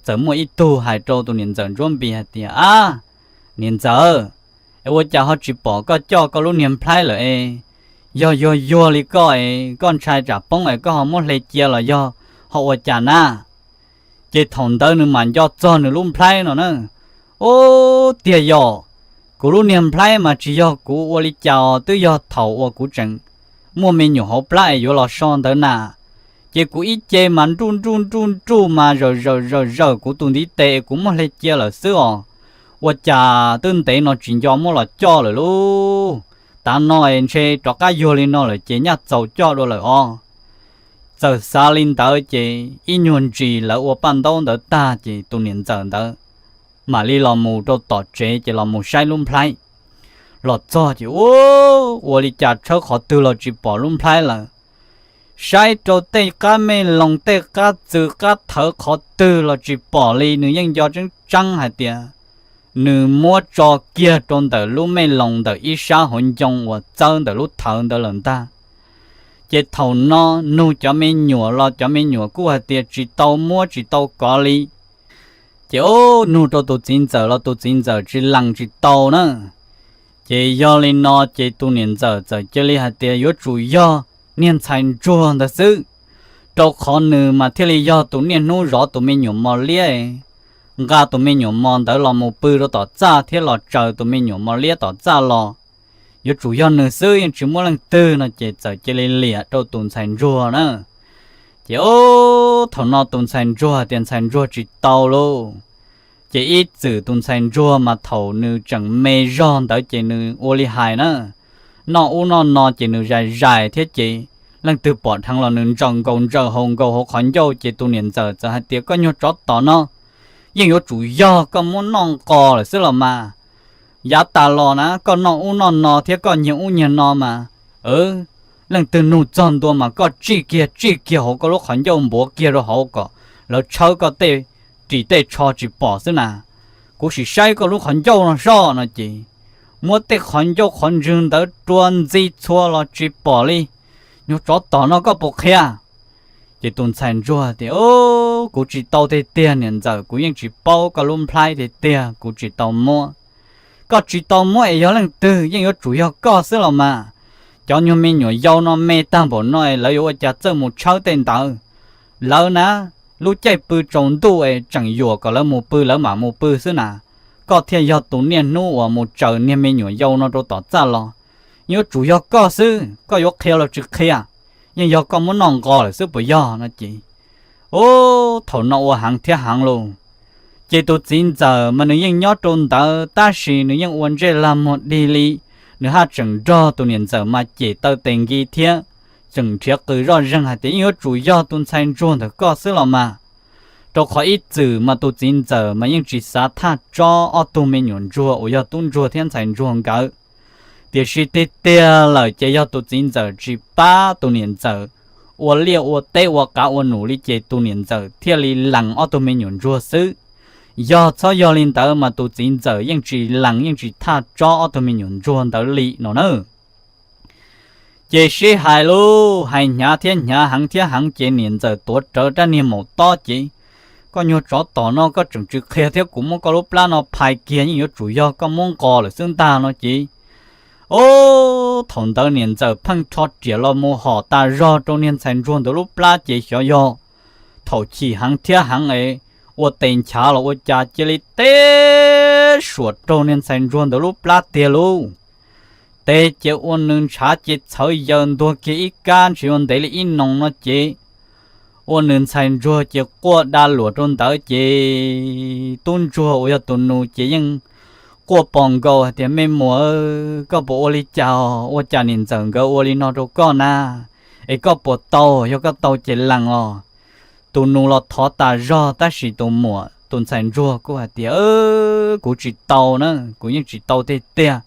giờ mua ít tu hai trâu tu niên giờ rôm bì hạt tiền niên giờ tôi cho họ chỉ bỏ có cho có lúc niên play rồi do li có con trai trả bông có họ muốn lấy chia là do họ trả na chỉ thòng tới nữa mà do cho nữa luôn play nó nữa ô tiền do cú lúc niên play mà chỉ do cú li chào tới do thầu cú trần mua mình nhiều họ play do là son tới na chỉ cú ít chơi mà run mà rồi cú tuần đi tệ cú mà lấy chia là xưa và chả tương tế nó chuyển cho mua là cho rồi luôn ta nói chơi cho cái vô lên nó là chỉ nhát dầu cho rồi là giờ xa lên tới chỉ ít nhuận gì là ở ban đầu đó ta chỉ tu niệm giờ đó mà đi làm mù cho tọt chế chỉ làm mù sai luôn play lọt cho chỉ ô đi chặt车họ từ là chỉ bỏ luôn play là sai cho tê cá mê lòng tê cá từ cá thở khó từ là chỉ bỏ đi nữ nhân do chân trăng hay tiệt nữ mua cho kia trong đời lúc mê lòng đời ít xa hồn trong và chân đời lúc thở đời lần ta chỉ thầu nó nu cho mê nhựa lo cho mê nhựa cú hay tiệt chỉ tàu mua chỉ tàu có đi chỉ ô nu cho tụi chính giờ lo tụi chính giờ chỉ lăng chỉ tàu nữa chỉ do lên nó chỉ tu niệm giờ chỉ li hay tiệt yếu chủ do niên thành chuông đó sự đâu khó nữ mà thế lý do tụi niên nô rõ tụi mình nhổm mò lia gà tụi mình nhổm mò đó là một bự đó tỏ ra thế là trời tụi mình nhổm mò lia tỏ ra lo yếu chủ do nữ sự chỉ muốn lần tư nó chỉ giờ chỉ lên lìa đâu tụi thành chuông nữa chỉ ô thằng nó tụi thành chuông tiền thành chuông chỉ tàu luôn chỉ ít từ tụi thành chuông mà thầu nữ chẳng mê giòn tới chỉ nữ ô li hài nữa nó chỉ nữ dài thế chị lần từ bỏ thằng là nữ trồng công trở hồng cầu học khoản dâu chỉ tu niệm giờ hai tiếng có nhau chót tỏ nó nhưng yếu chủ do có muốn non cò là xứ là mà giá ta lo ná có nó thế có nhiều nó mà lần từ nụ tròn tua mà có chi kia họ có lúc khoản dâu bố kia rồi họ có là cháu có tê chỉ tê cho chỉ bỏ xứ nà cũng chỉ sai có lúc khoản dâu nó sao nó chị mua tết khoản dâu khoản rừng đó tuần gì xua là chỉ bỏ đi nhưng chó tỏ nó có bộ kia chỉ tuần sản rùa thì cũng chỉ tàu thì tiền hiện giờ cũngยังchỉ bao cả luôn play thì tiền cũng chỉ tàu mua có chỉ tàu mua ấy giờ lần từ nhưng chủ yếu có xứ là mà cho nhau mình nhỏ giàu nó mê tam bộ nói lấy ở cha chơi một cháu tên tao lỡ ná lúc chạy bự trống tu ấy chẳng dùa có lỡ một bự lỡ mà một bự xứ nà có thể do tụ niên nu ở một trời niên mình nhỏ giàu nó đâu tỏ ra lo nhớ chủ yếu có xứ có yếu khéo là trực khéo nhưng do có muốn nòng gò là xứ bởi do nó chỉ ô thầu nọ hàng thiết hàng luôn chỉ tụ chín giờ mà nếu như nhớ trốn tờ ta chỉ nếu như uốn dây làm một đi lý nếu ha chẳng cho tụ niên giờ mà chỉ tờ tiền ghi thiết chẳng thiết cứ rõ ràng hạt tiếng nhớ chủ yếu tụဆိုင်trốn thì có xứ là mà đâu khỏi ít chữ mà tụ chín giờ mà nhưng chỉ sát thắt cho ở tụ mình nhổn chùa ở giờ tụ chùa thiênဆိုင်trốn cả thì chỉ tê tê là chỉ do tụ chín giờ chỉ ba tụ niên giờ 我练我对我搞我努力接多年走，天里人我都没用做事。要操要领导嘛都真走，因只人因只他抓我都没用做到理喏呢。这是海路，海nhà thiên nhà hàng thiên hàng chế niên giờ tuổi trở ra niên một to chỉ. Có nhiều chỗ tỏ nó có chừng chừng khe theo cũng muốn có lúc lá nó phải kia nhưng chủ yếu có muốn có là xương ta nó chỉ. Ô, thằng tao niên giờ phăng thoát chỉ lo mua họ ta do trong niên thành ruộng từ lúc lá chỉ xóa yo, thầu chỉ hàng thiên hàng ấy, 我等下了我家这里得说trong niên thành ruộng từ lúc lá跌luôn, để chỉ我能查只草人多给一干只用得了一弄了只，我能thành ruộng只过大路中到只蹲住我要蹲路只因。过帮狗点没么个玻璃胶，我家人整个玻璃那都搞呐，一个不刀，有个刀只冷哦，都弄了头大热，但是都么，都才热，我还点我只刀呢，我也只刀的点，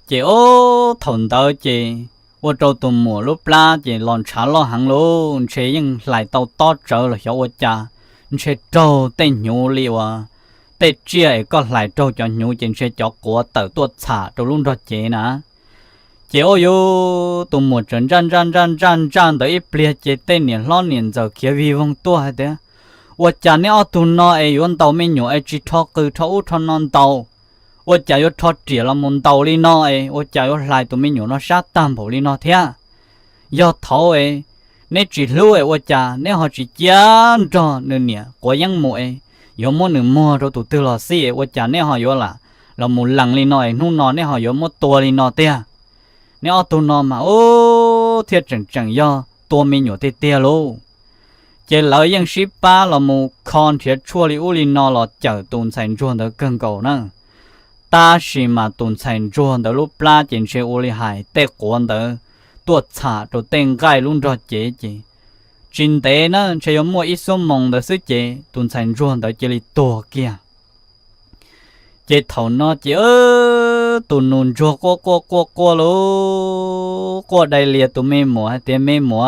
这哦，同刀这，我做都么路啦，这乱查乱行路，这样来到到这了，小我家，这做得牛力哇。tết chia có lại trâu cho nhũ trên xe cho của tờ tuột xả trâu luôn rồi chế nè chế ô yo tụ một trận răn tới ít bia chế tên niên lo niên giờ kia vi vong tua hay thế 我家呢tụ nó ấy yon tàu mình nhũ ấy chỉ thọ cứ thọ u thọ non tàu 我家有thọ chỉ là môn tàu li nó ấy 我家有lại tụ mình nhũ nó sát tam bộ li nó thế do thọ ấy nếu chỉ lưu ấy 我家 nếu họ chỉ chán cho nên nè có những mùa ấy 有么能摸着都得了些，我家那好有啦，老母冷里那弄那那好有么多里那的，你要多那嘛哦，贴整要多没有的的喽。这老样18老母看贴处理屋里那了，就动产做的更高呢。但是嘛，动产做的路不拉进去屋里还得管的，多差都顶盖弄着姐姐。 chính tế nó chỉ có một ít số mong được sức chế tuần thành ruộng tới chỉ là tổ kia chế thầu nó chỉ tuần nôn ruộng qua lô qua đây liệt tụi mê mùa hay tiền mê mùa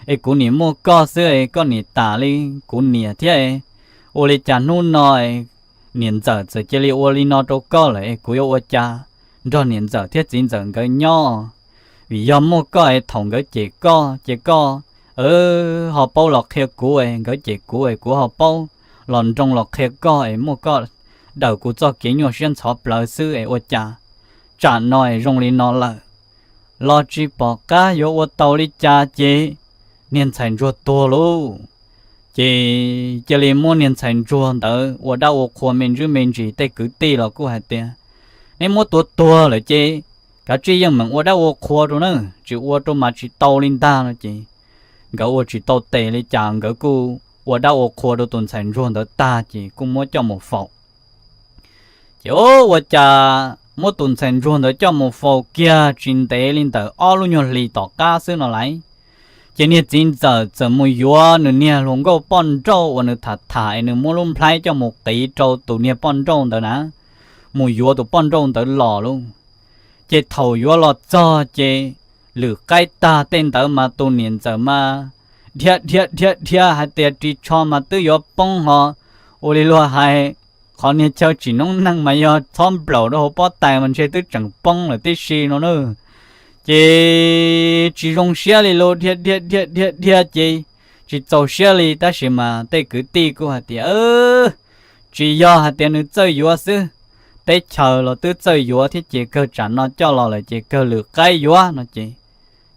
ấy cũng niệm mua có xưa ấy có niệm tả đi cũng niệm thế ấy ô li cha nôn nói niệm giờ giờ chỉ là ô li nó đâu có lại cũng yêu ô cha do niệm giờ thiết chính giờ cái nhỏ vì do mua có ấy thòng cái chỉ có họ bao lọt theo cũ ấy cái chị cũ ấy của họ bao lòn trong lọt theo co ấy mua co đầu của cho kiến nhỏ xuyên xóa bờ sư ấy ô cha nói rong lên nó là lo chỉ bỏ cá yếu ô tàu đi cha chị niên thành ruột to luôn chị liền mua niên thành ruột đỡ ô đau ô khoa mình chứ mình chỉ tay cứ tì là cô hạt tiền nên mua to là chị cả chị nhưng mà ô đau ô khoa rồi nữa chỉ ô trong mà chỉ tàu lên ta là chị cái ô chỉ tàu tệ lấy chàng cái cô ô đã ô khoa đồ tuần thành ruộng đó ta chỉ cũng muốn cho một phòng chỉ ô cha muốn tuần thành ruộng đó cho một phòng kia chính tế lên tờ ô luôn nhon lì tỏ cá xứ nó lại chỉ nên chính giờ mùi dúa nửa nia luôn có bón trâu và nửa thải nửa mua luôn play cho một tỷ trâu tụ nia bón trâu đó nè mùi dúa tụ bón trâu đó lò luôn chỉ thầu dúa lò cho chỉ lử cái ta tên tớ mà tu niệm giờ mà thiệt hay tiệt chỉ cho mà tự do bông họ ô li lo hay họ niệm chơi chỉ nông năng mà do thom bầu đó họ bắt tay mình chơi tự chẳng bông là tự xì nó nữa chỉ dùng xe li lo thiệt chỉ tàu xe li ta chỉ mà tự cứ tì của hạt tiệt chỉ do hạt tiệt nữa chơi vô sư tết chờ là tứ chơi vua thì chỉ cơ trả nó cho là chỉ cơ lược cái vua nó chỉ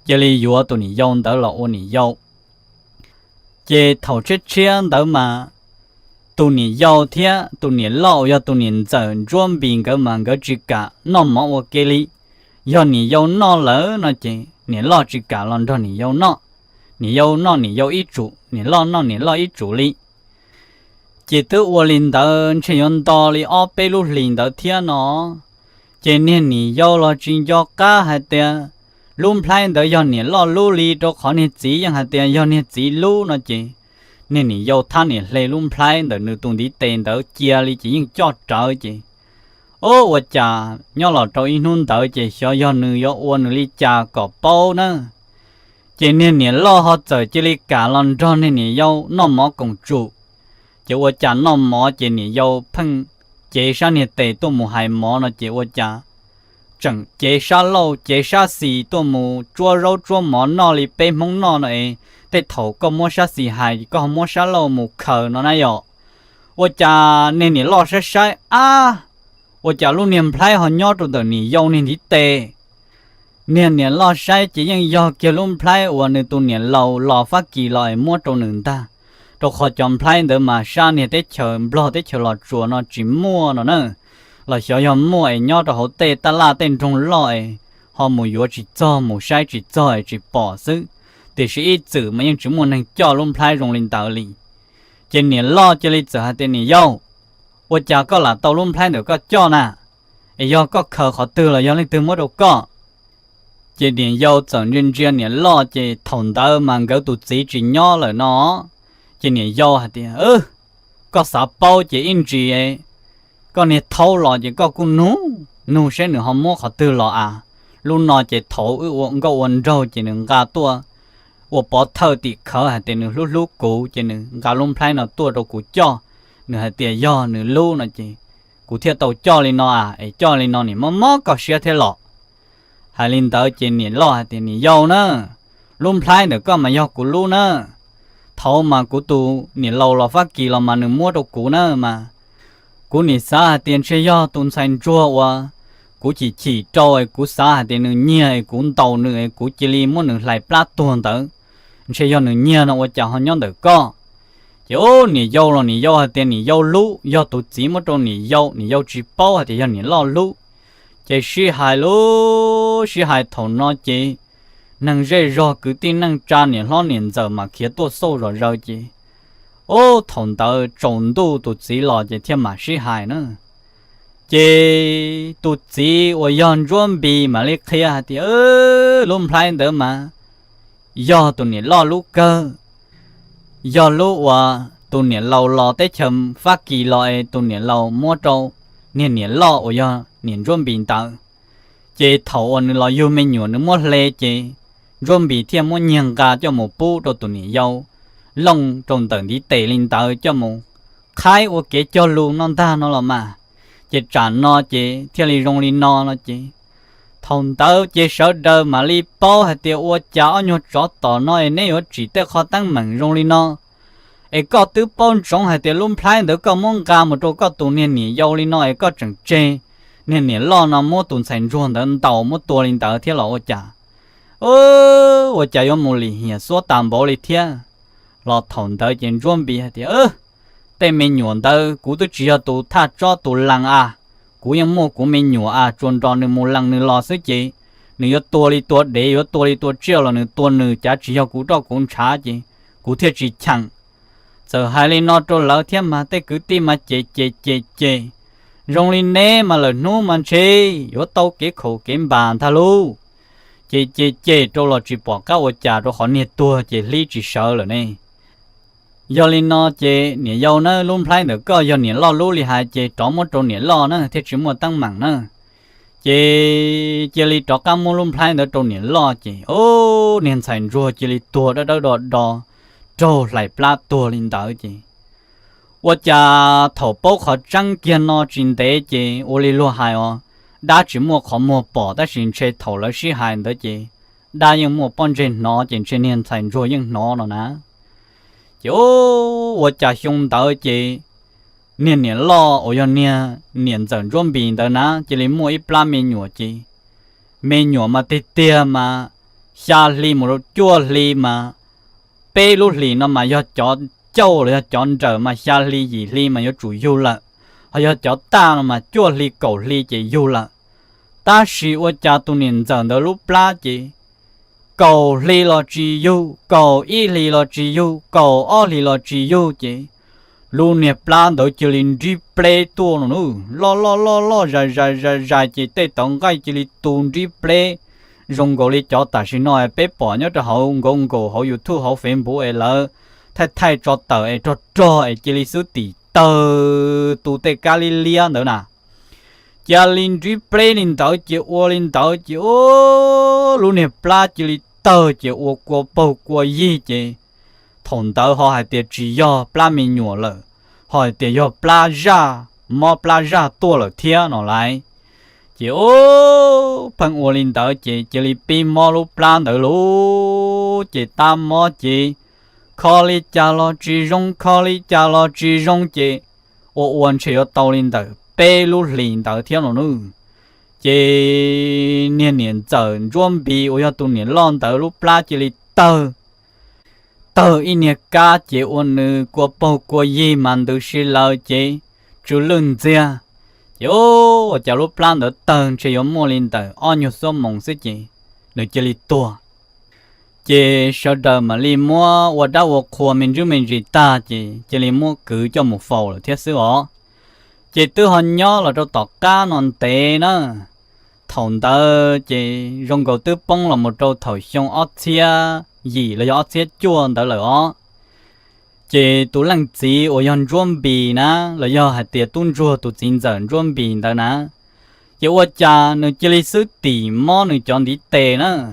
li vua tụi nhỉ dâu đỡ là ôn nhỉ dâu chỉ thầu chết chiến đỡ mà tụi nhỉ dâu thế tụi nhỉ lâu ya tụi nhỉ giờ chuẩn bị cái mà cái chỉ cả nó mỏ ở cái li do nhỉ dâu nó lỡ nó chỉ nhỉ lo chỉ cả lần đó nhỉ dâu nó nhỉ dâu ít chủ nhỉ lo ít chủ li chỉ tự我领导只用道理二百路领导天呢，今年你要了真要干还得，路plan的要你老路里都考你自样还得要你自路呢只，你要他你来路plan的你懂得等到家里只用叫找只，哦我家要了找一弄到只小要你要我你里家搞包呢，今年你老好在这里干了之你要那么公主。chỉ 我家那么只你要碰，介绍你得多么还么呢？只我家整介绍路介绍事多么做肉做么那里被蒙那呢？得头个么啥事还个么啥路么可呢？那哟，我家你老是晒啊！我家路年派好鸟着的你要你得，年老晒只因要给路派我你多年老发几来么着能的。tôi khó chọn plan để mà sao này tới chờ lo tới chờ lọt chùa nó chỉ mua nó nữa là sợ họ mua ấy nhau rồi họ tê ta la tên trong lo ấy họ mua yếu chỉ cho mua sai chỉ cho ấy chỉ bỏ xứ thì sẽ ít chữ mà nhưng chỉ muốn năng cho luôn plan trong linh đạo lý trên này lo cho lịch sử hai tên này yêu tôi chả có là tàu luôn plan được có cho nè ấy do có khờ họ từ là do linh từ mới đâu có trên điện yêu chẳng riêng riêng này lo chỉ thòng đỡ mà cái tụt chỉ nhỏ là nó chỉ này do hả thì có sao bao chỉ in gì ấy có này thâu lọ chỉ có cũng nú sẽ nữa họ mua họ từ lọ à luôn nói chỉ thâu uống có uống rau chỉ nữa gà tua uống bỏ thâu thì khó hả thì nữa lúc cũ chỉ nữa gà luôn phải nó tua đâu cũ cho nữa hả thì do nữa lu nó chỉ cũ thiệt tàu cho lên nó à ấy cho lên nó này mó có xe thế lọ hay lên tới chỉ này lọ hả thì này do nữa luôn phải nữa có mà do cũ lu nữa thâu mà cú tu nị lâu là phát kỳ là mà nửa mua đồ cú nữa mà cú nị xa tiền chơi do tuần san chua wa cú chỉ trôi cú xa tiền nửa nhia cú tàu nửa cú chỉ li muốn nửa lại plát tuần tới chơi do nửa nhia nó wa chả họ nhon được co chỗ nị dâu là nị dâu tiền nị dâu lú do tụ chỉ một trong nị dâu chỉ bao thì do nị lo lú chơi sĩ hài thầu nó chơi năng dễ rõ cứ tin năng tra niệm lo niệm giờ mà khiến tôi sâu rồi chứ ô thằng tao trộn tu tụt chỉ lo chứ thiên mà sĩ hài nữa chứ tụt chỉ 我 yon chuẩn bị mà lấy kia thì luôn phải đỡ mà do tụi niệm lo lúc cơ do lúc và tụi niệm lo tới chấm phát kỳ lo tụi niệm lo mua trâu niệm lo 我 yon niệm chuẩn bị tao chứ thầu anh lo yêu mình nhiều nữa mua lê chứ chuẩn bị thêm một nhang gà cho một bố đồ tụi nhỉ dâu lông trong tầng đi tệ lên tới cho một khai của cái cho luôn non ta nó là mà chỉ trả nó chỉ theo lý rong lên nó chỉ thằng tao chỉ sợ đời mà li bao hay tiêu ô cháu nhau chó tỏ nó nếu chỉ tới khó tăng mạnh rong lên nó ấy có tứ bao trong hay tiêu luôn phải được có món gà một chỗ có tụi nhỉ dâu lên nó ấy có chẳng chê nên nhỉ lo nó mua tụi thành ruộng đến tàu mua tua lên tới theo lỗ chả我家有木里也说担保的天，老同到见准备的对面用到古都只要都他找都浪啊，古样么古没用啊，专找你木浪你老司机，你要多的多的，要多的多只要了你多你家只要古找公差的，古铁只强，就还里那做老天嘛，得古地嘛接，容易呢嘛了努嘛吃，要到给口给bàn他喽。chế trâu là chỉ bỏ các ô trà rồi họ nhiệt tua chế lý chỉ sợ rồi nè do lên nó chế nhiệt dầu nó luôn phải được có do nhiệt lo lú li hai chế trỏ một trâu nhiệt lo nó thì chỉ một tăng mặn nó chế li trỏ cam mua luôn phải được trâu nhiệt lo chế ô nên thành rùa chế li tua đó trâu lại plát tua lên tới chế ô trà thầu bốc họ trăng kiên nó trên tế chế ô li lo hai ô đã chỉ mua khó mua bỏ đã xin chơi thầu là sĩ hài đó chứ đã nhưng mua bọn trên nó trên niên thành rồi nhưng nó nè chứ ô chả xong tới chứ niên lo ở yon niên dần rôm bình đó ná chỉ lấy mua ít pla men nhỏ chỉ men nhỏ mà tê mà xa li một chua li mà bê lúc li nó mà do chọn châu là chọn trở mà xa li gì li mà do chủ yếu là họ do chọn ta mà chua li cầu li chỉ yếu là ta chỉ ở cha tu niên dần đó lúc pla chỉ cầu li lo chỉ yếu cầu y li lo chỉ yếu cầu o li lo chỉ yếu chỉ luôn nè plan đó chỉ linh replay tua nó lo ra chỉ tê tổng cái chỉ linh tuần replay dùng gọi li cho ta xin nói bé bỏ nhớ cho họ ngôn cổ họ YouTube họ phim bố ấy là thay cho tờ ấy cho ấy chỉ linh số tỷ tờ tụ tê Galilee nữa nè chỉ linh replay linh tờ chỉ ô linh tờ chỉ ô luôn nè plan chỉ linh tờ chỉ ô qua bầu qua gì chỉ thằng tờ họ hay tiền chỉ do plan mình nhỏ lợ hỏi tiền do plan ra mò plan ra tua lợ thiên nó lại chỉ ô phần ô linh tờ chỉ li pin mò lu plan tờ lu chỉ tam mò chỉ khó li cha lo chỉ rong khó li cha lo chỉ rong chỉ ô uốn chỉ ở tàu linh tờ bê lu linh tờ thiên nó nữa chỉ niên giờ chuẩn bị ô tu niên lon tờ lu plan chỉ li tờ tờ in nhật cá chỉ ôn nữ của bầu của gì mà được xí lợi chỉ chú lưng chia yo ở chợ lúc plan ở tầng chỉ có mua lên tờ on nhiều số mong sẽ chỉ được chỉ li tua chỉ sau đó mà li mua ở đâu ở khu mình chú mình chỉ ta chỉ li mua cứ cho một phẩu là thiết sư ó chỉ từ hồi nhỏ là cho tọt cá non tệ nữa thòng tờ chỉ rong cầu tư bông là một trâu thổi xong ót chia gì là do xét chuồn đó là ó chỉ tụ lăng chỉ ở yon rôm bì ná là do hạt tiệt tuôn rùa tụ chín giờ rôm bì đó ná chỉ ở cha nó chỉ lấy số tỷ mò nó chọn đi tệ ná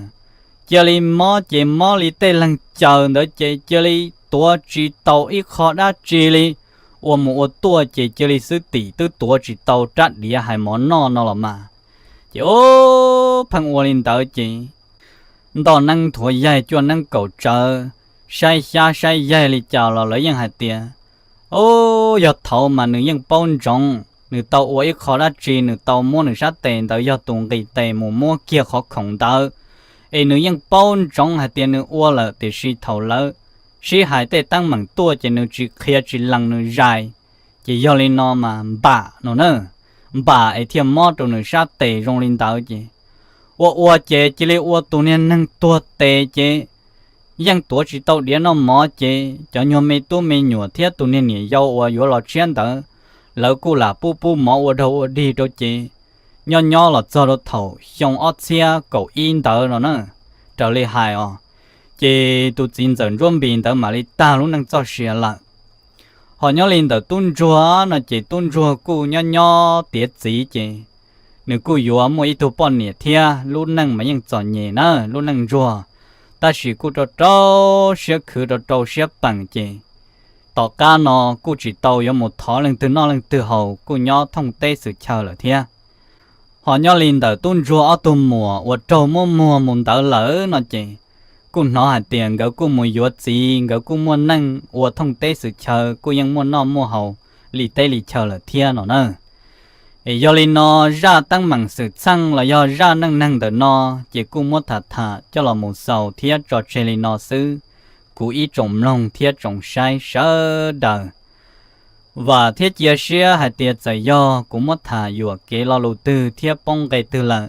chỉ lấy mò chỉ mò lấy tệ lăng chờ đó chỉ lấy tua chỉ tàu ít khó đã chỉ lấy ở một tua chỉ lấy số tỷ từ tua chỉ tàu trát đi hai món nó là mà chỉ ô phăng ở lên tàu chỉ đó năng thua dài cho năng cầu trợ sai dài li chào là lấy những hạt tiền ô giờ thầu mà nữ những bông trồng nữ tàu ở ít khó đã chi nữ tàu mua nữ sát tiền tàu giờ tuần kỳ tiền mua kia khó khổng tàu ấy nữ những bông trồng hạt tiền nữ uo là để si thầu lỡ si hạt tiền tăng bằng tua chỉ nữ chỉ kia chỉ lăng nữ dài chỉ do lên nó mà bà nó nữa bà ấy thêm mót rồi nữ sát tiền rong lên tàu chỉ ô chế chỉ lấy ô tụ niên năng tua tệ chế yang tua chỉ tàu điện nó mỏ chế cho nhau mấy tu mấy nhựa thiết tụ niên nhỉ dâu ô yếu lọ chiến đó lỡ cô là pu mỏ ô đâu đi đâu chế nhỏ là cho nó thầu xong ót xe cầu in đó nó nữa trở lại hài chế tụ chín giờ rôm bình đó mà lấy ta lúc năng cho xe lại họ nhỏ lên đó tuôn chua nó chế tuôn chua cô nhỏ tiết gì chế nếu cô yếu mua ít thu bọn nhẹ thia luôn năng mà những chọn nhẹ nữa luôn năng rùa ta chỉ cô cho trâu sẽ khử cho trâu sẽ bằng chị tỏ ca nó cô chỉ tàu có một thó lần từ hậu cô nhỏ thông tê sự chờ là thia họ nhỏ lên tờ tuôn rùa ở tuôn mùa và trâu mua muốn tờ lỡ nó chị cô nó hạt tiền gấu cô mua yếu gì gấu cô mua năng và thông tê sự chờ côยังmua nó mua hậu lì tê lì chờ là thia nó nữa do linh nó ra tăng bằng sự xăng là do ra năng đỡ nó chỉ cũng muốn thả cho là một sầu thiết cho chơi linh nó sư cú ý trồng lòng thiết trồng sai sơ đời và thiết chia sẻ hay tiệt giải do cũng muốn thả dùa kế lo đầu tư thiết bông cây tư là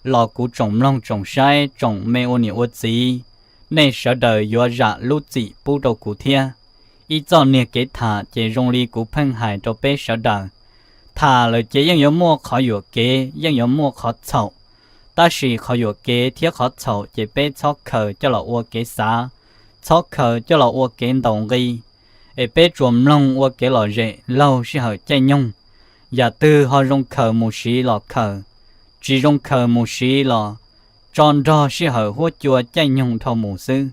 lo cú trồng lòng trồng sai trồng mê ô nhiễm gì nên sợ đời do ra lút gì bù đầu cú thiết ý cho nè kế thả chỉ rong ly cú phăng hại cho bé sợ đời thà là chỉ những giống mua khó dụ kế những giống mua khó chậu ta chỉ khó dụ kế thiết khó chậu chỉ bé chó khờ cho là ua kế xá chó khờ cho là ua kế đồng ghi để bé chuồng lông ua kế lò rễ lâu sẽ hở chạy nhung và từ họ rong khờ một xí lò khờ chỉ rong khờ một xí lò tròn ro sẽ hở hốt chùa chạy nhung thâu mù sư